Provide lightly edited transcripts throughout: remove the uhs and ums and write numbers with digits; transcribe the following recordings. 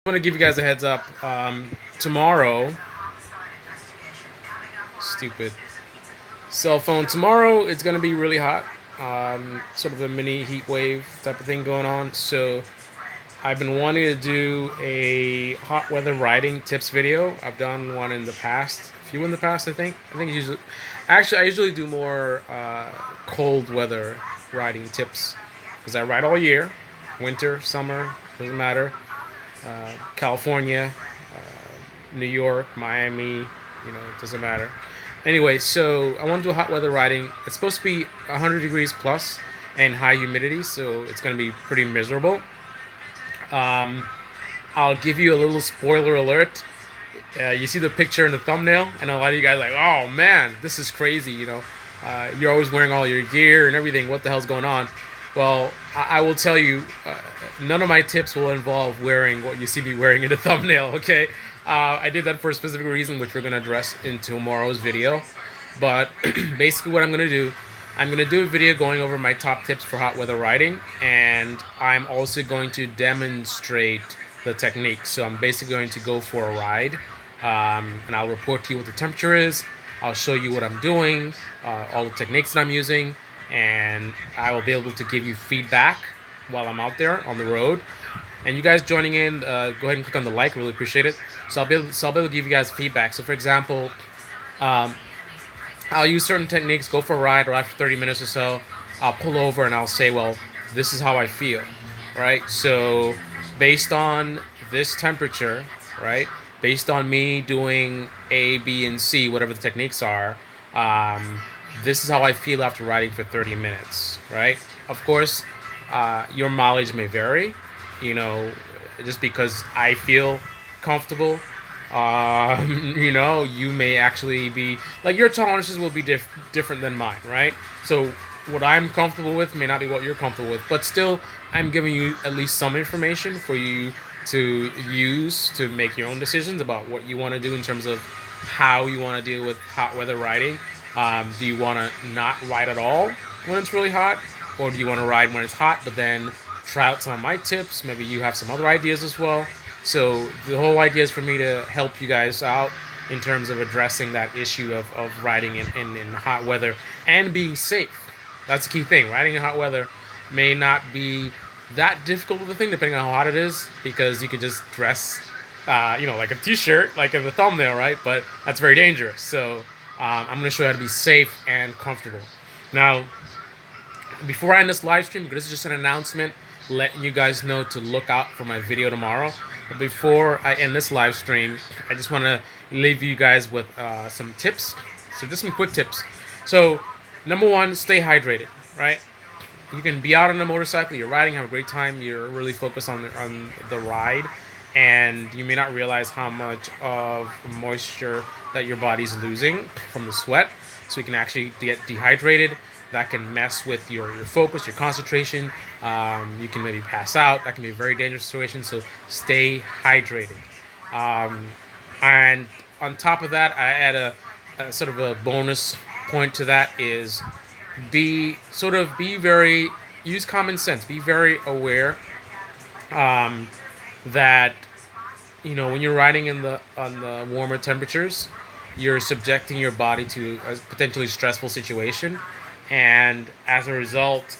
want to give you guys a heads up. Tomorrow, stupid cell phone. Tomorrow it's gonna be really hot. Sort of a mini heat wave type of thing going on. So I've been wanting to do a hot weather riding tips video. I've done one in the past, a few in the past. I think usually, actually, I usually do more cold weather riding tips because I ride all year, winter, summer, doesn't matter. California, New York, Miami, it doesn't matter. Anyway, so I want to do hot weather riding. It's supposed to be 100 degrees plus and high humidity, so it's going to be pretty miserable. Um, I'll give you a little spoiler alert. You see the picture in the thumbnail, and a lot of you guys are like, "Oh man, this is crazy!" You're always wearing all your gear and everything. What the hell's going on? Well, I will tell you, none of my tips will involve wearing what you see me wearing in the thumbnail. Okay, I did that for a specific reason, which we're gonna address in tomorrow's video. But basically, what I'm gonna do a video going over my top tips for hot weather riding, and I'm also going to demonstrate the technique. So I'm basically going to go for a ride, and I'll report to you what the temperature is. I'll show you what I'm doing, all the techniques that I'm using, and I will be able to give you feedback while I'm out there on the road. And you guys joining in, go ahead and click on the like. Really appreciate it. So I'll be able to give you guys feedback. So for example, um, I'll use certain techniques, go for a ride, or after 30 minutes or so, I'll pull over and I'll say, well, this is how I feel, right? So, based on this temperature, right? Based on me doing A, B, and C, whatever the techniques are, um, this is how I feel after riding for 30 minutes, right? Of course, your mileage may vary, you know, just because I feel comfortable. You may actually be like your tolerances will be different than mine, right? So what I'm comfortable with may not be what you're comfortable with, but still, I'm giving you at least some information for you to use to make your own decisions about what you want to do in terms of how you want to deal with hot weather riding. Do you want to not ride at all when it's really hot, or do you want to ride when it's hot, but then try out some of my tips? Maybe you have some other ideas as well. So the whole idea is for me to help you guys out in terms of addressing that issue of riding in hot weather and being safe. That's the key thing. Riding in hot weather may not be that difficult of a thing depending on how hot it is because you can just dress, like a t-shirt, like in the thumbnail, right? But that's very dangerous. So I'm going to show you how to be safe and comfortable. Now, before I end this live stream, because this is just an announcement letting you guys know to look out for my video tomorrow. But before I end this live stream, I just want to leave you guys with some tips. So just some quick tips. So number one, stay hydrated, right? You can be out on a motorcycle, you're riding, have a great time, you're really focused on the ride, and you may not realize how much of moisture that your body's losing from the sweat. So you can actually get dehydrated. That can mess with your focus, your concentration. You can maybe pass out. That can be a very dangerous situation. So stay hydrated. Um, and on top of that, I add a sort of a bonus point to that is be very use common sense. Be very aware um, that when you're riding in the on the warmer temperatures, you're subjecting your body to a potentially stressful situation, and as a result,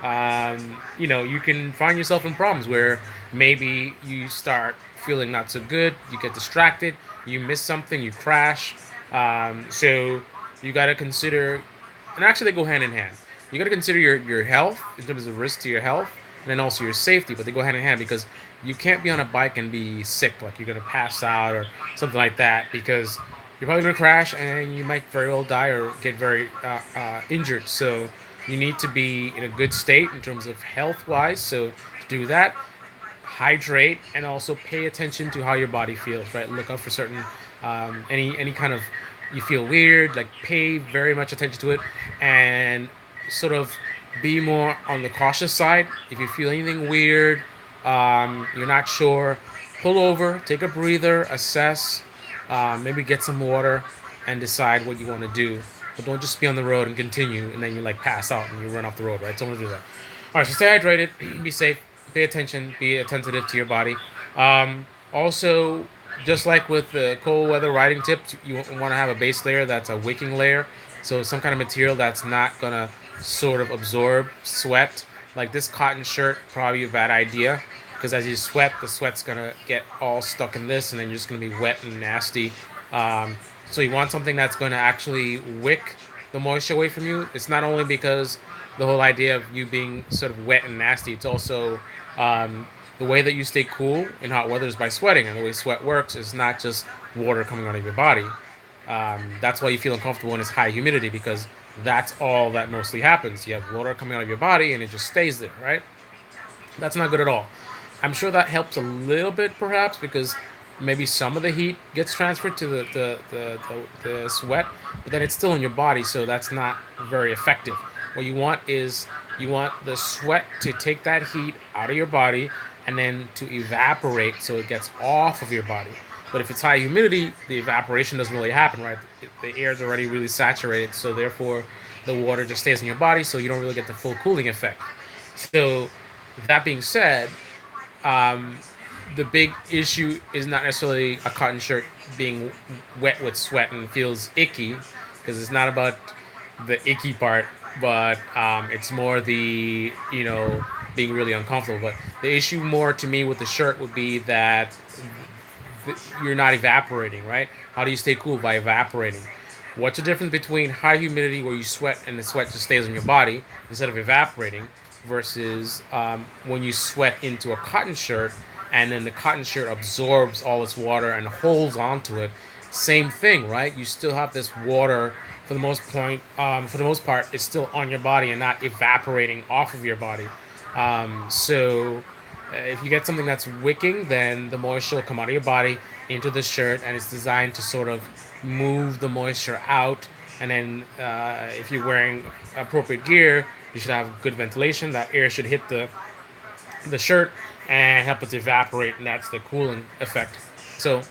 you can find yourself in problems where maybe you start feeling not so good, you get distracted, you miss something, you crash. So you got to consider, and actually they go hand in hand. You got to consider your health in terms of risk to your health, and then also your safety. But they go hand in hand because you can't be on a bike and be sick, like you're gonna pass out or something like that, because you're probably gonna crash and you might very well die or get very injured. So you need to be in a good state in terms of health wise. So to do that, hydrate and also pay attention to how your body feels. Right, look out for certain any kind of you feel weird, like pay very much attention to it, and sort of be more on the cautious side. If you feel anything weird, you're not sure, pull over, take a breather, assess, maybe get some water, and decide what you want to do. But don't just be on the road and continue, and then you like pass out and you run off the road, right? Don't do that. All right, so stay hydrated, be safe, pay attention, be attentive to your body. Um, Also, just like with the cold weather riding tips, you want to have a base layer that's a wicking layer. So some kind of material that's not gonna sort of absorb sweat. Like this cotton shirt, probably a bad idea because as you sweat, the sweat's gonna get all stuck in this, and then you're just gonna be wet and nasty. Um, so you want something that's going to actually wick the moisture away from you. It's not only because the whole idea of you being sort of wet and nasty. It's also um, the way that you stay cool in hot weather is by sweating, and the way sweat works is not just water coming out of your body. That's why you feel uncomfortable when it's high humidity because that's all that mostly happens. You have water coming out of your body and it just stays there, right? That's not good at all. I'm sure that helps a little bit, perhaps, because maybe some of the heat gets transferred to the sweat, but then it's still in your body, so that's not very effective. What you want is you want the sweat to take that heat out of your body and then to evaporate so it gets off of your body. But if it's high humidity, the evaporation doesn't really happen, right? The air is already really saturated, so therefore the water just stays in your body, so you don't really get the full cooling effect. So, that being said, um, the big issue is not necessarily a cotton shirt being wet with sweat and feels icky, because it's not about the icky part, but it's more the being really uncomfortable. But the issue more to me with the shirt would be that you're not evaporating, right? How do you stay cool by evaporating? What's the difference between high humidity where you sweat and the sweat just stays on your body instead of evaporating versus when you sweat into a cotton shirt and then the cotton shirt absorbs all its water and holds onto it? Same thing, right? You still have this water for the for the most part, it's still on your body and not evaporating off of your body. So if you get something that's wicking, then the moisture will come out of your body into the shirt, and it's designed to sort of move the moisture out. And then, if you're wearing appropriate gear, you should have good ventilation. That air should hit the shirt and help it to evaporate, and that's the cooling effect. So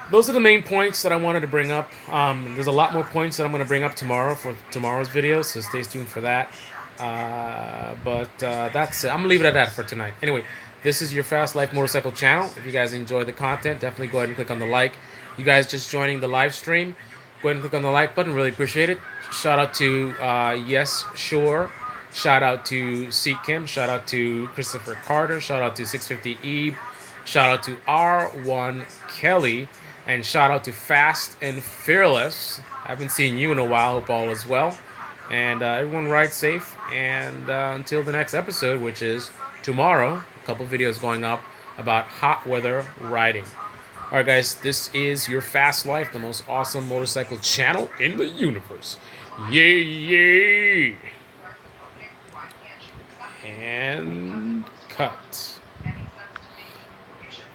those are the main points that I wanted to bring up. There's a lot more points that I'm going to bring up tomorrow for tomorrow's video, so stay tuned for that. But that's it. I'm gonna leave it at that for tonight. Anyway, this is your Fast Life Motorcycle channel. If you guys enjoy the content, definitely go ahead and click on the like. You guys just joining the live stream, go ahead and click on the like button. Really appreciate it. Shout out to Yes Sure. Shout out to C Kim. Shout out to Christopher Carter. Shout out to 650 Eve. Shout out to R1 Kelly. And shout out to Fast and Fearless. I haven't seen you in a while. Hope all is well. And everyone ride safe. And until the next episode, which is tomorrow, a couple videos going up about hot weather riding. All right, guys, this is your Fast Life, the most awesome motorcycle channel in the universe. Yay, yay! And cut.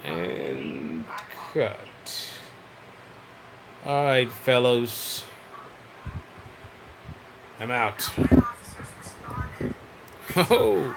And cut. All right, fellows. I'm out. Oh.